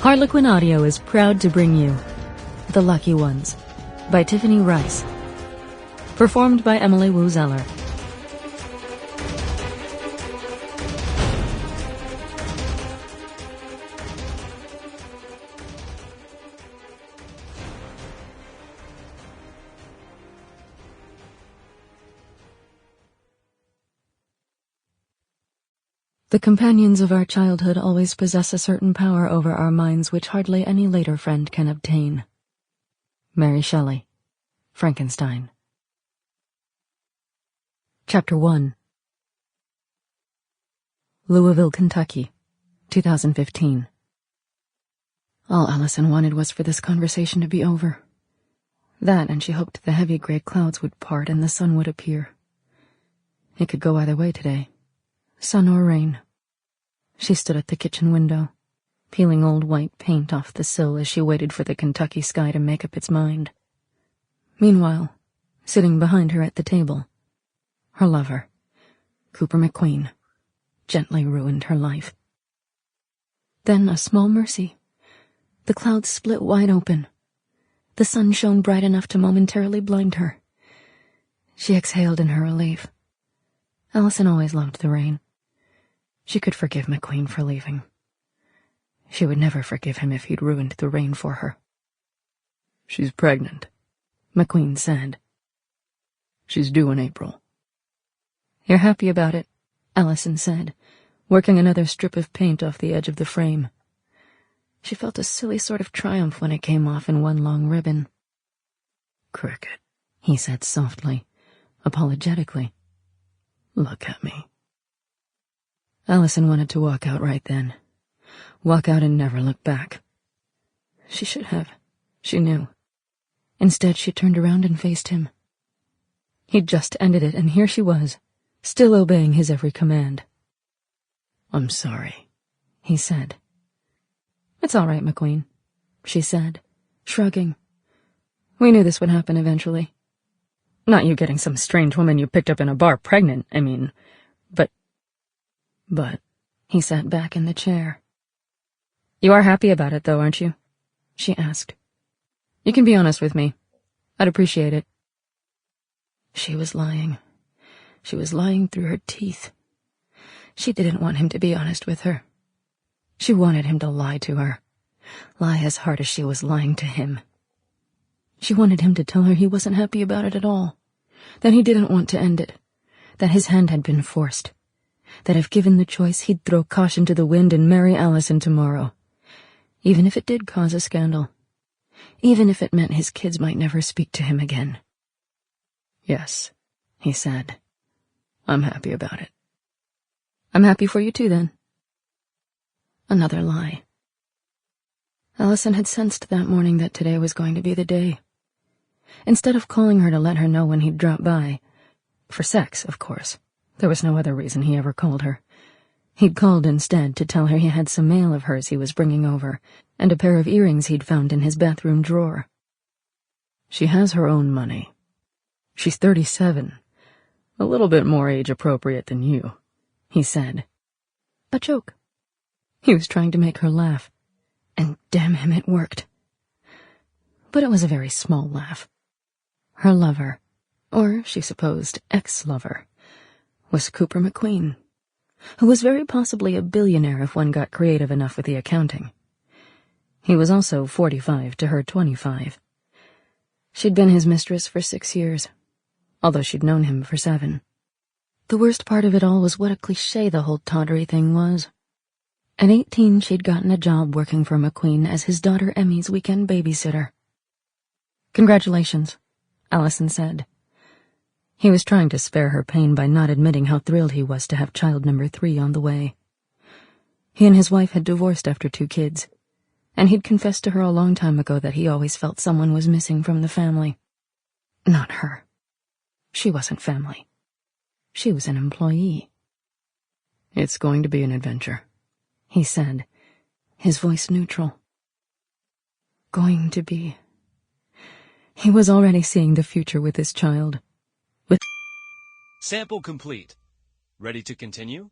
Harlequin Audio is proud to bring you The Lucky Ones by Tiffany Reisz. Performed by Emily Wu Zeller. The companions of our childhood always possess a certain power over our minds which hardly any later friend can obtain. Mary Shelley, Frankenstein. Chapter 1. Louisville, Kentucky, 2015. All Allison wanted was for this conversation to be over. That, and she hoped the heavy gray clouds would part and the sun would appear. It could go either way today. Sun or rain. She stood at the kitchen window, peeling old white paint off the sill as she waited for the Kentucky sky to make up its mind. Meanwhile, sitting behind her at the table, her lover, Cooper McQueen, gently ruined her life. Then a small mercy. The clouds split wide open. The sun shone bright enough to momentarily blind her. She exhaled in her relief. Allison always loved the rain. She could forgive McQueen for leaving. She would never forgive him if he'd ruined the rain for her. "She's pregnant," McQueen said. "She's due in April." "You're happy about it," Allison said, working another strip of paint off the edge of the frame. She felt a silly sort of triumph when it came off in one long ribbon. "Cricket," he said softly, apologetically. "Look at me." Allison wanted to walk out right then. Walk out and never look back. She should have. She knew. Instead, she turned around and faced him. He'd just ended it, and here she was, still obeying his every command. "I'm sorry," he said. "It's all right, McQueen," she said, shrugging. "We knew this would happen eventually. Not you getting some strange woman you picked up in a bar pregnant, I mean, but... He sat back in the chair. "You are happy about it, though, aren't you?" she asked. "You can be honest with me. I'd appreciate it." She was lying. She was lying through her teeth. She didn't want him to be honest with her. She wanted him to lie to her. Lie as hard as she was lying to him. She wanted him to tell her he wasn't happy about it at all. That he didn't want to end it. That his hand had been forced. That if given the choice, he'd throw caution to the wind and marry Allison tomorrow. Even if it did cause a scandal. Even if it meant his kids might never speak to him again. "Yes," he said. "I'm happy about it." "I'm happy for you too, then." Another lie. Allison had sensed that morning that today was going to be the day. Instead of calling her to let her know when he'd drop by, for sex, of course, there was no other reason he ever called her, he'd called instead to tell her he had some mail of hers he was bringing over, and a pair of earrings he'd found in his bathroom drawer. "She has her own money. She's 37, a little bit more age-appropriate than you," he said. A joke. He was trying to make her laugh. And damn him, it worked. But it was a very small laugh. Her lover, or she supposed ex-lover, was Cooper McQueen, who was very possibly a billionaire if one got creative enough with the accounting. He was also 45 to her 25. She'd been his mistress for 6 years, although she'd known him for 7. The worst part of it all was what a cliché the whole tawdry thing was. At 18, she'd gotten a job working for McQueen as his daughter Emmy's weekend babysitter. "Congratulations," Allison said. He was trying to spare her pain by not admitting how thrilled he was to have child number 3 on the way. He and his wife had divorced after 2 kids, and he'd confessed to her a long time ago that he always felt someone was missing from the family. Not her. She wasn't family. She was an employee. "It's going to be an adventure," he said, his voice neutral. Going to be. He was already seeing the future with his child. Sample complete. Ready to continue?